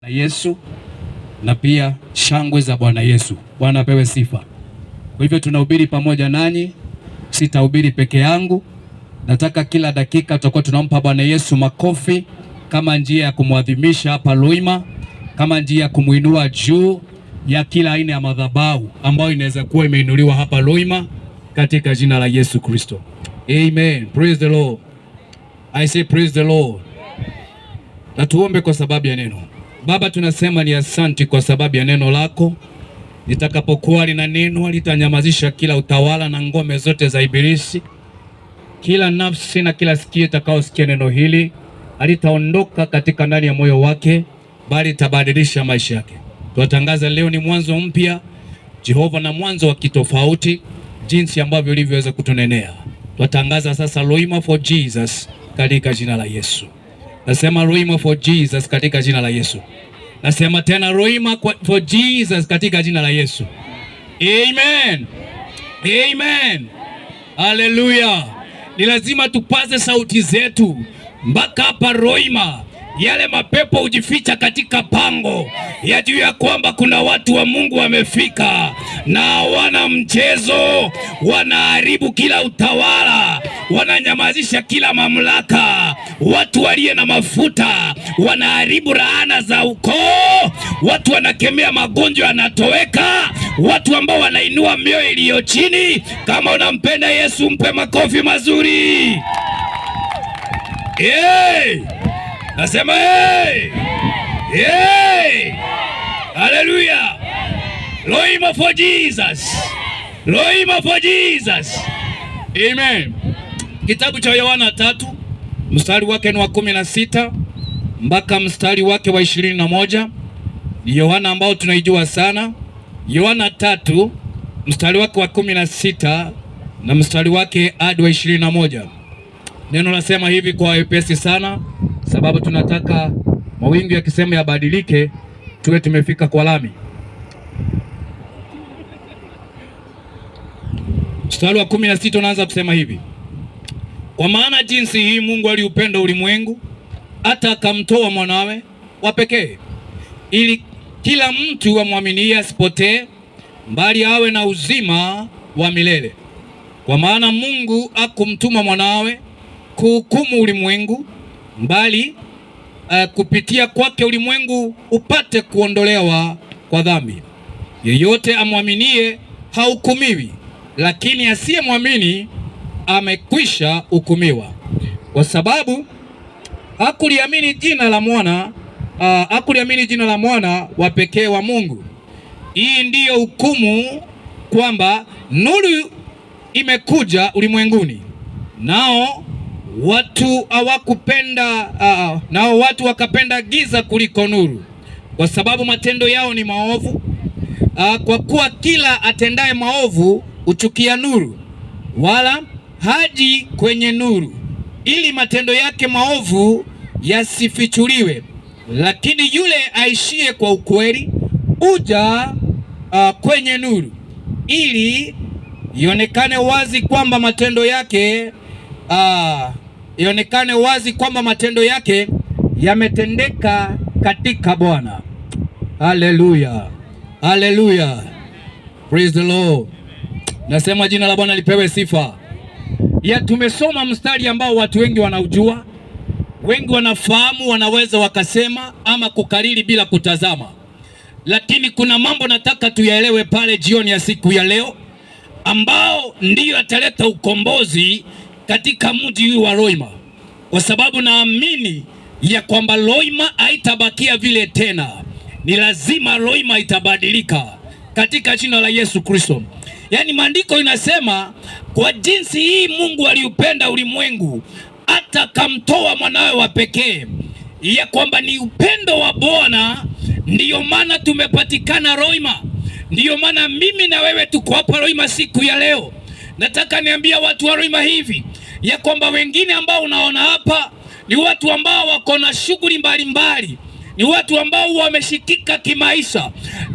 Yesu na pia shangwe za Bwana Yesu. Bwana apewe sifa. Kwa hivyo tunahubiri pamoja nanyi, sitahubiri peke yangu. Nataka kila dakika tutakuwa tunampa Bwana Yesu makofi kama njia ya kumwadhimisha hapa Loima, kama njia ya kumuinua juu ya kila aina ya madhabahu ambayo inaweza kuwa imeinuliwa hapa Loima katika jina la Yesu Kristo. Amen. Praise the Lord. I say praise the Lord. Na tuombe kwa sababu ya neno. Baba, tunasema ni asante kwa sababu ya neno lako. Litakapokuwa lina neno, litanyamazisha kila utawala na ngome zote za ibilisi. Kila nafsi na kila sikio itakaosikia neno hili halitaondoka katika ndani ya moyo wake, bali itabadilisha maisha yake. Tunatangaza leo ni mwanzo mpya, Jehova, na mwanzo wa kitofauti jinsi ambavyo ulivyoweza kutunenea. Tunatangaza sasa Loima for Jesus katika jina la Yesu. Nasema Loima for Jesus katika jina la Yesu. Nasema tena Loima for Jesus katika jina la Yesu. Amen. Amen. Hallelujah. Ni lazima tupaze sauti zetu mpaka hapa Loima. Yale mapepo hujificha katika pango ya juu ya kwamba kuna watu wa Mungu wamefika na wana mchezo, wanaharibu kila utawala, wananyamazisha kila mamlaka. Watu waliye na mafuta wanaharibu laana za ukoo, watu wanakemea magonjwa yanatoweka, watu ambao wanainua mioyo iliyo chini. Kama unampenda Yesu, mpe makofi mazuri. Hey! Nasema hey! Hey! Hallelujah! Loima for Jesus! Loima for Jesus! Amen. Kitabu cha Yohana 3 mstari wake ni wa 16 mpaka mstari wake wa 21. Ni Yohana ambao tunaijua sana. Yohana 3 mstari wake wa 16 na mstari wake hadi wa 21. Neno nasema hivi kwa wepesi sana, sababu tunataka mawingu yakisema yabadilike, tuwe tumefika kwa lami. Mstari wa 16 unaanza kusema hivi: kwa maana jinsi hii Mungu aliupenda ulimwengu hata akamtoa mwanawe wa pekee, ili kila mtu amwaminie asipotee, bali awe na uzima wa milele. Kwa maana Mungu hakumtuma mwanawe kuhukumu ulimwengu, bali kupitia kwake ulimwengu upate kuondolewa kwa dhambi. Yeyote amwaminie hahukumiwi, lakini asiyemwamini amekwisha hukumiwa, kwa sababu hakuliamini jina la mwana wa pekee wa Mungu. Hii ndiyo hukumu, kwamba nuru imekuja ulimwenguni, nao watu wakapenda giza kuliko nuru, kwa sababu matendo yao ni maovu. Kwa kuwa kila atendaye maovu huchukia nuru, wala haji kwenye nuru, ili matendo yake maovu yasifichuliwe. Lakini yule aishie kwa ukweli huja kwenye nuru, ili ionekane wazi kwamba matendo yake yametendeka katika Bwana. Hallelujah. Hallelujah. Praise the Lord. Nasema jina la Bwana lipewe sifa. Tumesoma mstari ambao watu wengi wanaujua, wengi wanafahamu, wanaweza wakasema ama kukariri bila kutazama. Lakini kuna mambo nataka tuyaelewe pale jioni ya siku ya leo, ambao ndiyo ataleta ukombozi katika mji huu wa Loima, kwa sababu naamini ya kwamba Loima haitabakia vile tena. Ni lazima Loima itabadilika katika jina la Yesu Kristo. Yaani maandiko inasema kwa jinsi hii Mungu aliupenda ulimwengu hata akamtoa mwanawe wa pekee, ya kwamba ni upendo wa Bwana, ndiyo maana tumepatikana Loima. Ndiyo maana mimi na wewe tuko hapa Loima siku ya leo. Nataka niambia watu wa Loima hivi, ya kwamba wengine ambao unaona hapa ni watu ambao wako na shughuli mbalimbali, ni watu ambao wameshikika kimaisha,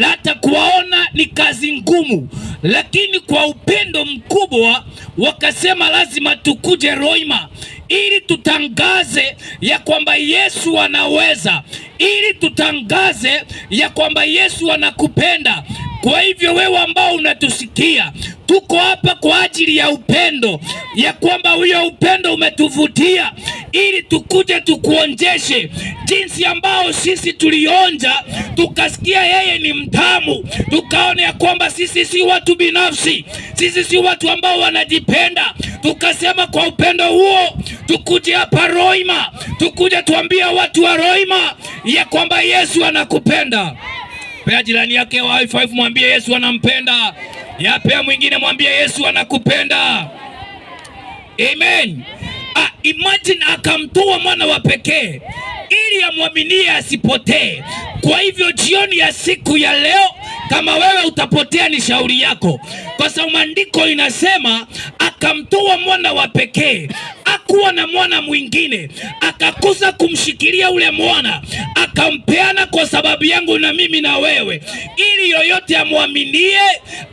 hata kuwaona ni kazi ngumu, lakini kwa upendo mkubwa wakasema lazima tukuje Loima ili tutangaze ya kwamba Yesu anaweza, ili tutangaze ya kwamba Yesu anakupenda. Kwa hivyo wewe ambao unatusikia, tuko hapa kwa ajili ya upendo, ya kwamba huyo upendo umetuvutia ili tukuje tukuonjeshe jinsi ambao sisi tulionja, tukasikia yeye ni mtamu, tukaona ya kwamba sisi si watu binafsi, sisi si watu ambao wanajipenda, tukasema kwa upendo huo tukuje hapa Roima, tukuje tuambia watu wa Roima ya kwamba Yesu anakupenda. Pea jirani yake wa high five, mwambie Yesu anampenda. Pea mwingine mwambie Yesu anakupenda. Amen. Imagine akamtoa mwana wa pekee ili amwaminie asipotee. Kwa hivyo jioni ya siku ya leo, kama wewe utapotea ni shauri yako, kwa sababu maandiko inasema akamtoa mwana wa pekee. Hakuwa na mwana mwingine, akakosa kumshikilia ule mwana, akampeana kwa sababu yangu na mimi na wewe, ili yoyote amwaminie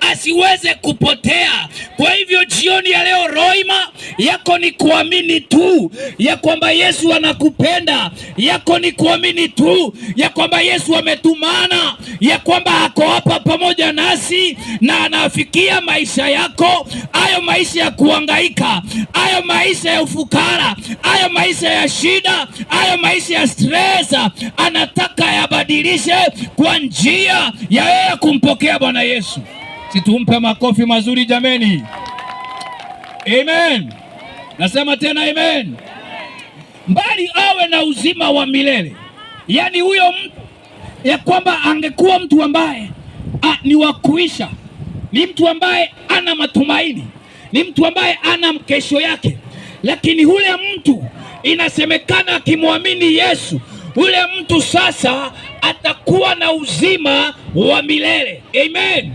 asiweze kupotea. Kwa hivyo jioni ya leo Roima yako ni kuamini tu ya kwamba Yesu anakupenda, yako ni kuamini tu ya kwamba Yesu ametumana, ya kwamba ako hapa pamoja nasi na anafikia maisha yako, hayo maisha ya kuhangaika, hayo maisha ya ufukara, hayo maisha ya shida, hayo maisha ya stress, anataka yabadilishe kwa njia ya yeye kumpokea Bwana Yesu. Situmpe makofi mazuri jameni. Amen. Nasema tena amen. Mbali awe na uzima wa milele. Yaani huyo mtu ya kwamba angekuwa mtu ambaye ni wa kuisha, ni mtu ambaye ana matumaini, ni mtu ambaye ana kesho yake, lakini ule mtu inasemekana akimwamini Yesu, ule mtu sasa atakuwa na uzima wa milele. Amen.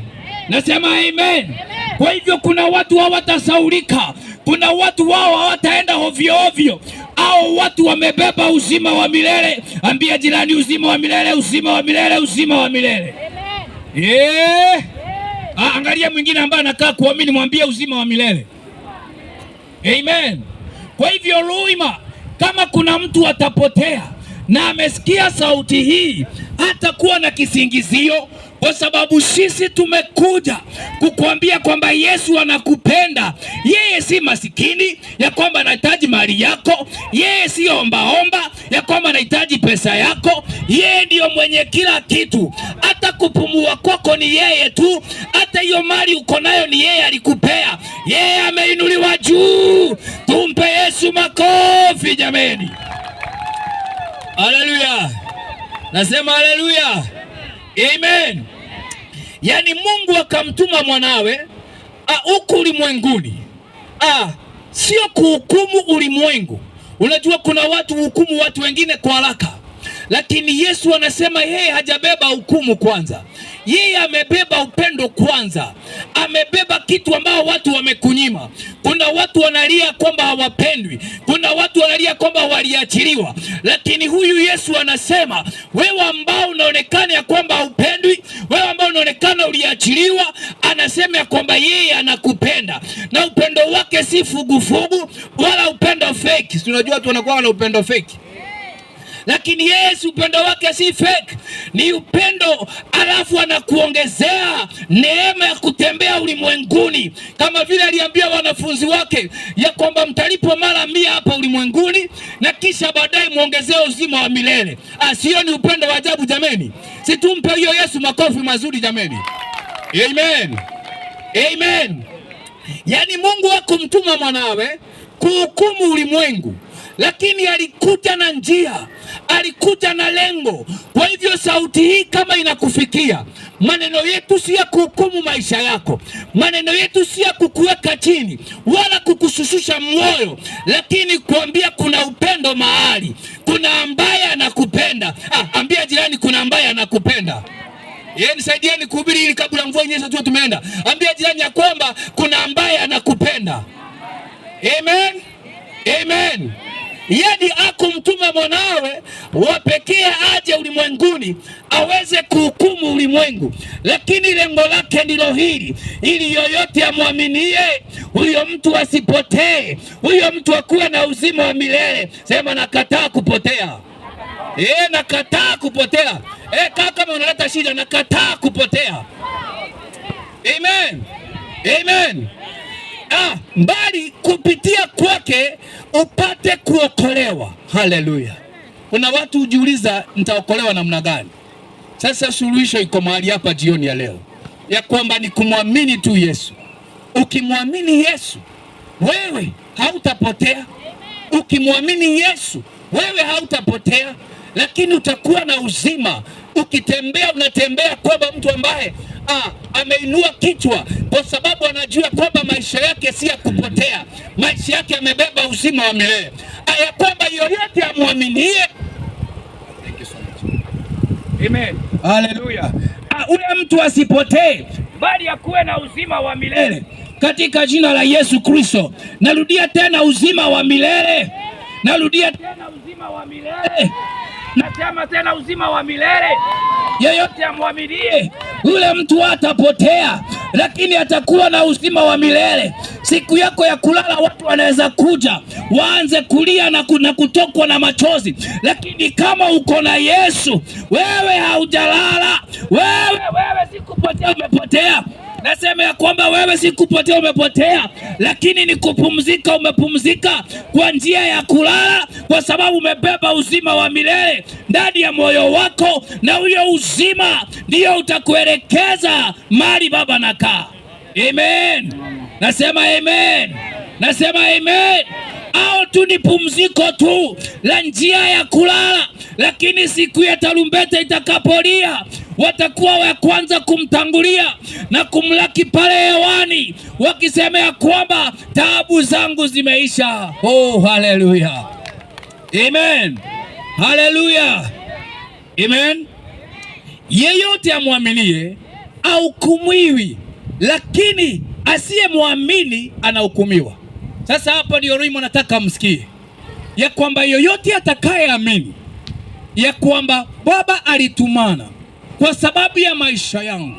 Nasema amen. Kwa hivyo kuna watu hawatasaulika, kuna watu wao hawataenda ovyo ovyo, au watu wamebeba uzima wa milele. Ambia jirani uzima wa milele, uzima wa milele, uzima wa milele. Angalia mwingine ambaye anakaa kuamini, mwambie uzima wa milele. Amen. Kwa hivyo Roima, kama kuna mtu atapotea na amesikia sauti hii, hatakuwa na kisingizio, kwa sababu sisi tumekuja kukuambia kwamba Yesu anakupenda. Yeye si masikini ya kwamba anahitaji mali yako, yeye si ombaomba ya kwamba anahitaji pesa yako. Yeye ndio mwenye kila kitu, hata kupumua kwako ni yeye tu, hata hiyo mali uko nayo ni yeye alikupea. Yeye ameinuliwa juu. Tumpe Yesu makofi jameni. Haleluya. Nasema haleluya. Amen. Yaani Mungu akamtuma mwanawe huku ulimwenguni, sio kuhukumu ulimwengu. Unajua kuna watu hukumu watu wengine kwa haraka, lakini Yesu anasema yeye hajabeba hukumu kwanza. Yeye amebeba upendo kwanza, amebeba kitu ambao watu wamekunyima. Kuna watu wanalia kwamba hawapendwi, kuna watu wanalia kwamba waliachiliwa, lakini huyu Yesu anasema wewe ambao unaonekana ya kwamba hupendwi, wewe ambao unaonekana uliachiliwa, anasema ya kwamba yeye anakupenda, na upendo wake si fugufugu wala upendo fake. Tunajua watu wanakuwa na upendo fake, lakini Yesu upendo wake si fake, ni upendo, alafu anakuongezea neema ya kutembea ulimwenguni, kama vile aliambia wanafunzi wake ya kwamba mtalipo mara 100 hapa ulimwenguni, na kisha baadaye muongezee uzima wa milele. Sio ni upendo wa ajabu jameni? Situmpe hiyo Yesu makofi mazuri jameni. Amen. Amen. Yaani Mungu hakumtuma mwanawe kuhukumu ulimwengu, lakini alikuja na njia, alikuja na lengo. Kwa hivyo sauti hii kama inakufikia, maneno yetu si ya kuhukumu maisha yako, maneno yetu si ya kukuweka chini wala kukushusha moyo, lakini kuambia kuna upendo mahali, kuna ambaye anakupenda. Ambia jirani kuna ambaye anakupenda. Nisaidieni kuhubiri ili kabla mvua inyeshe tu tumeenda. Ambia jirani ya kwamba kuna ambaye anakupenda. Amen. Amen. Yaani akumtuma mwanawe wa pekee aje ulimwenguni aweze kuhukumu ulimwengu, lakini lengo lake ndilo hili, ili yoyote amwaminie huyo mtu asipotee, huyo mtu akuwe na uzima wa milele. Sema nakataa kupotea. Nakataa kupotea. Kama unaleta shida, nakataa kupotea. Amen. Amen. Bali kupitia kwake upate kuokolewa. Haleluya. Kuna watu hujiuliza nitaokolewa namna gani? Sasa suluhisho iko mahali hapa jioni ya leo, ya kwamba ni kumwamini tu Yesu. Ukimwamini Yesu wewe hautapotea. Ukimwamini Yesu wewe hautapotea, lakini utakuwa na uzima. Ukitembea unatembea kwamba mtu ambaye ameinua kichwa, kwa sababu anajua kwamba maisha yake si ya kupotea, maisha yake amebeba uzima wa milele, ya kwamba yoyote amwaminie. Amen. Haleluya. Ule mtu asipotee, bali akuwe na uzima wa milele katika jina la Yesu Kristo. Narudia tena, uzima wa milele. Narudia tena, uzima wa milele. Nasema tena, uzima wa milele. Yeyote amwaminie, ule mtu hatapotea, lakini atakuwa na uzima wa milele. Siku yako ya kulala watu wanaweza kuja waanze kulia na kutokwa na machozi, lakini kama uko na Yesu wewe haujalala. Wewe si kupotea umepotea. Nasema ya kwamba wewe si kupotea umepotea, lakini ni kupumzika umepumzika kwa njia ya kulala, kwa sababu umebeba uzima wa milele ndani ya moyo wako, na huyo uzima ndio utakuelekeza mahali Baba nakaa. Amen. Nasema amen. Nasema amen. Au tu ni pumziko tu la njia ya kulala, lakini siku ya tarumbeta itakapolia watakuwa wa kwanza kumtangulia na kumlaki pale hewani, wakisema ya kwamba taabu zangu zimeisha. Oh, haleluya. Amen. Haleluya. Amen. Yeyote amwaminie ahukumiwi, lakini asiyemwamini anahukumiwa. Sasa hapa ndio Roho nataka msikie ya kwamba yoyote atakayeamini ya kwamba Baba alitumana kwa sababu ya maisha yangu,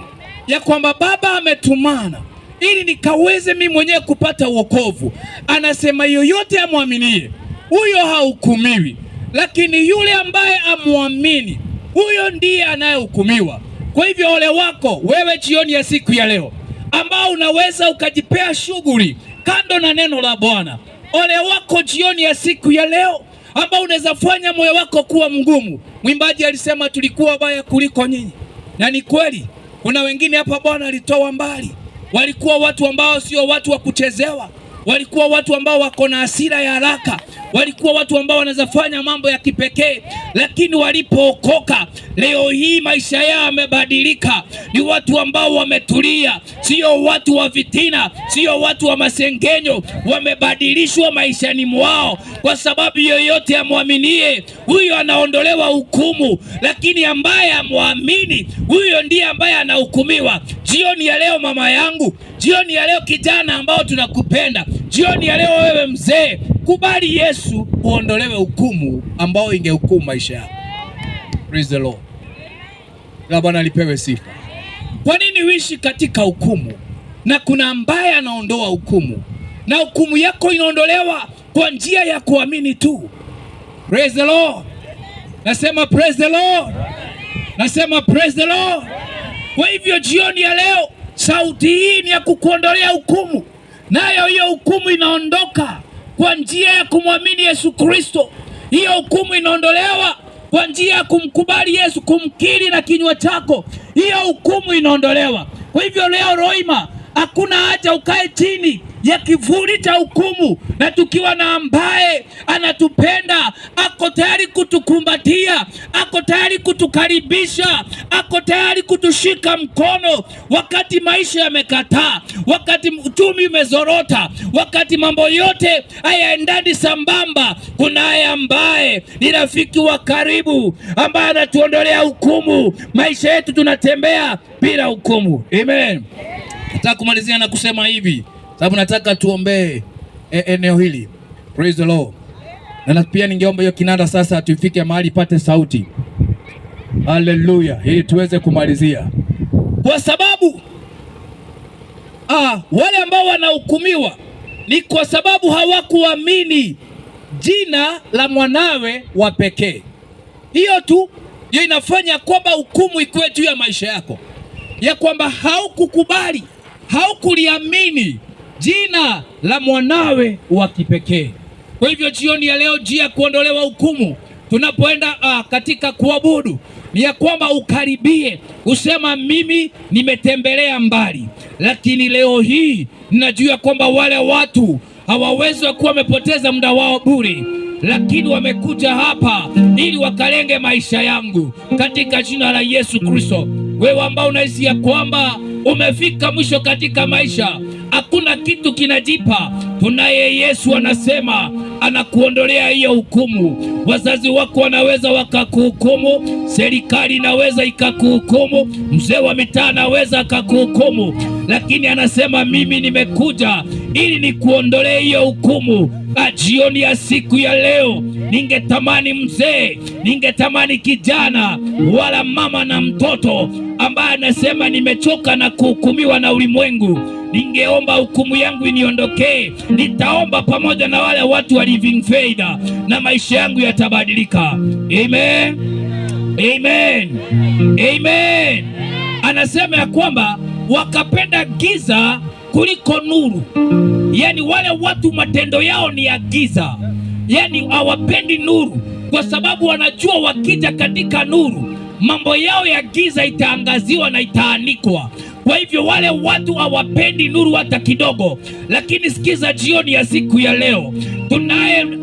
ya kwamba Baba ametumana ili nikaweze mimi mwenyewe kupata wokovu, anasema yoyote amwaminie huyo hahukumiwi, lakini yule ambaye amwamini huyo ndiye anayehukumiwa. Kwa hivyo ole wako wewe jioni ya siku ya leo ambao unaweza ukajipea shughuli kando na neno la Bwana. Ole wako jioni ya siku ya leo ambao unaweza fanya moyo wako kuwa mgumu. Mwimbaji alisema tulikuwa baya kuliko nyinyi, na ni kweli. Kuna wengine hapa Bwana alitoa mbali, walikuwa watu ambao sio watu wa kuchezewa, walikuwa watu ambao wako na hasira ya haraka, walikuwa watu ambao wanaweza fanya mambo ya kipekee, lakini walipookoka leo hii maisha yao yamebadilika. Ni watu ambao wametulia, sio watu wa vitina, sio watu wa masengenyo. Wamebadilishwa maishani mwao, kwa sababu yoyote amwaminie huyo anaondolewa hukumu, lakini ambaye amwamini huyo ndiye ambaye anahukumiwa. Jioni ya leo mama yangu, jioni ya leo kijana ambao tunakupenda, jioni ya leo wewe mzee, kubali Yesu uondolewe hukumu ambao ingehukumu maisha yako. Praise the Lord. La Bwana alipewe sifa. Kwa nini uishi katika hukumu? Na kuna ambaye anaondoa hukumu, na hukumu yako inaondolewa kwa njia ya kuamini tu. Praise the Lord. Nasema praise the Lord. Nasema praise the Lord. Kwa hivyo jioni ya leo sauti hii ni ya kukuondolea hukumu, nayo hiyo hukumu inaondoka kwa njia ya kumwamini Yesu Kristo. Hiyo hukumu inaondolewa kwa njia ya kumkubali Yesu, kumkiri na kinywa chako, hiyo hukumu inaondolewa. Kwa hivyo leo Roima, hakuna haja ukae chini ya kivuli cha hukumu, na tukiwa na ambaye anatupenda, ako tayari kutukumbatia, ako tayari kutukaribisha, ako tayari kutushika mkono wakati maisha yamekataa, wakati uchumi umezorota, wakati mambo yote hayaendani sambamba. Kunaye ambaye ni rafiki wa karibu, ambaye anatuondolea hukumu. Maisha yetu tunatembea bila hukumu. Amen. Nataka kumalizia na kusema hivi, sababu nataka tuombee eneo hili. Praise the Lord. Na pia ningeomba hiyo kinanda sasa tufike mahali pate sauti. Hallelujah. Ili tuweze kumalizia. Kwa sababu wale ambao wanahukumiwa ni kwa sababu hawakuamini jina la mwanawe wa pekee. Hiyo tu ndio inafanya kwamba hukumu ikuwe juu ya maisha yako, ya kwamba haukukubali, haukuliamini jina la mwanawe wa kipekee. Kwa hivyo jioni ya leo, njia ya kuondolewa hukumu tunapoenda katika kuabudu ni ya kwamba ukaribie usema, mimi nimetembelea mbali, lakini leo hii ninajua kwamba wale watu hawawezi kuwa wamepoteza muda wao bure, lakini wamekuja hapa ili wakalenge maisha yangu katika jina la Yesu Kristo. Wewe ambao unahisi ya kwamba umefika mwisho katika maisha, hakuna kitu kinajipa, tunaye Yesu anasema anakuondolea hiyo hukumu. Wazazi wako wanaweza wakakuhukumu, serikali inaweza ikakuhukumu, mzee wa mitaa anaweza akakuhukumu, lakini anasema mimi nimekuja ili nikuondolee hiyo hukumu. Jioni ya siku ya leo, ningetamani mzee, ningetamani kijana, wala mama na mtoto ambaye anasema nimechoka na kuhukumiwa na ulimwengu, ningeomba hukumu yangu iniondokee. Nitaomba pamoja na wale watu wa Living Faith na maisha yangu yatabadilika. Amen. Amen. Amen. Anasema ya kwamba wakapenda giza kuliko nuru. Yani wale watu matendo yao ni ya giza, yani hawapendi nuru, kwa sababu wanajua wakija katika nuru mambo yao ya giza itaangaziwa na itaanikwa. Kwa hivyo wale watu hawapendi nuru hata kidogo. Lakini sikiza, jioni ya siku ya leo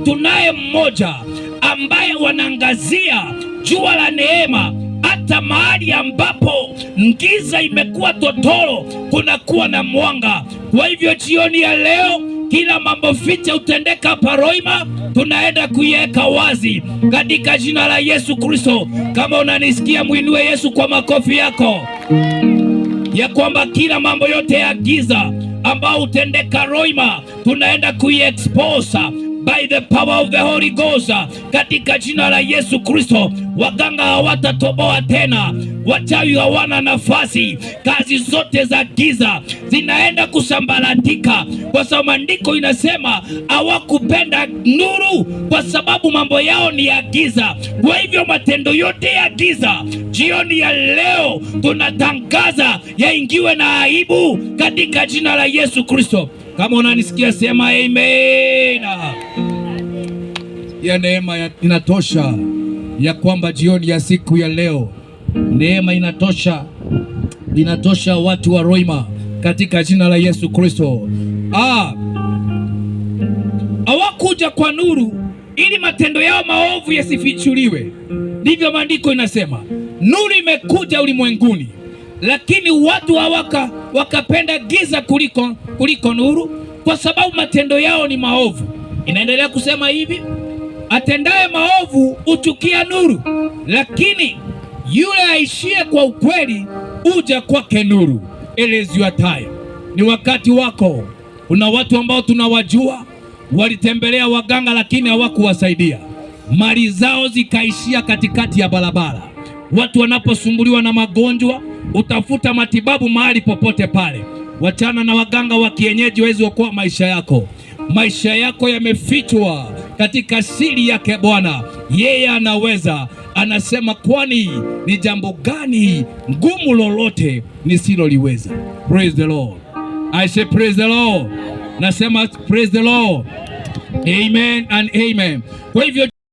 tunaye mmoja ambaye wanaangazia jua la neema, hata mahali ambapo giza imekuwa totoro kunakuwa na mwanga. Kwa hivyo jioni ya leo, kila mambo fiche utendeka hapa Roima, tunaenda kuiweka wazi katika jina la Yesu Kristo. Kama unanisikia, muinue Yesu kwa makofi yako, ya kwamba kila mambo yote ya giza ambao utendeka Roima tunaenda kuiexpose by the power of the Holy Ghost katika jina la Yesu Kristo. Waganga hawatatoboa tena, wachawi hawana nafasi, kazi zote za giza zinaenda kusambaratika, kwa sababu maandiko inasema hawakupenda nuru kwa sababu mambo yao ni ya giza. Kwa hivyo matendo yote ya giza jioni ya leo tunatangaza yaingiwe na aibu katika jina la Yesu Kristo. Kama unanisikia sema amen. Ya neema inatosha, ya kwamba jioni ya siku ya leo neema inatosha watu wa Roima katika jina la Yesu Kristo. Hawakuja kwa nuru ili matendo yao maovu yasifichuliwe. Ndivyo maandiko inasema. Nuru imekuja ulimwenguni, lakini watu wakapenda giza kuliko nuru, kwa sababu matendo yao ni maovu. Inaendelea kusema hivi, atendaye maovu huchukia nuru, lakini yule aishie kwa ukweli uja kwake nuru. It is your time. Ni wakati wako. Kuna watu ambao tunawajua walitembelea waganga lakini hawakuwasaidia, mali zao zikaishia katikati ya barabara. Watu wanaposumbuliwa na magonjwa utafuta matibabu mahali popote pale. Wachana na waganga wa kienyeji waweze kuokoa maisha yako. Maisha yako yamefichwa katika siri yake Bwana. Yeye anaweza. Anasema, kwani ni jambo gani ngumu lolote nisiloliweza? Praise the Lord. I say praise the Lord. Nasema praise the Lord. Amen and amen. Kwa hivyo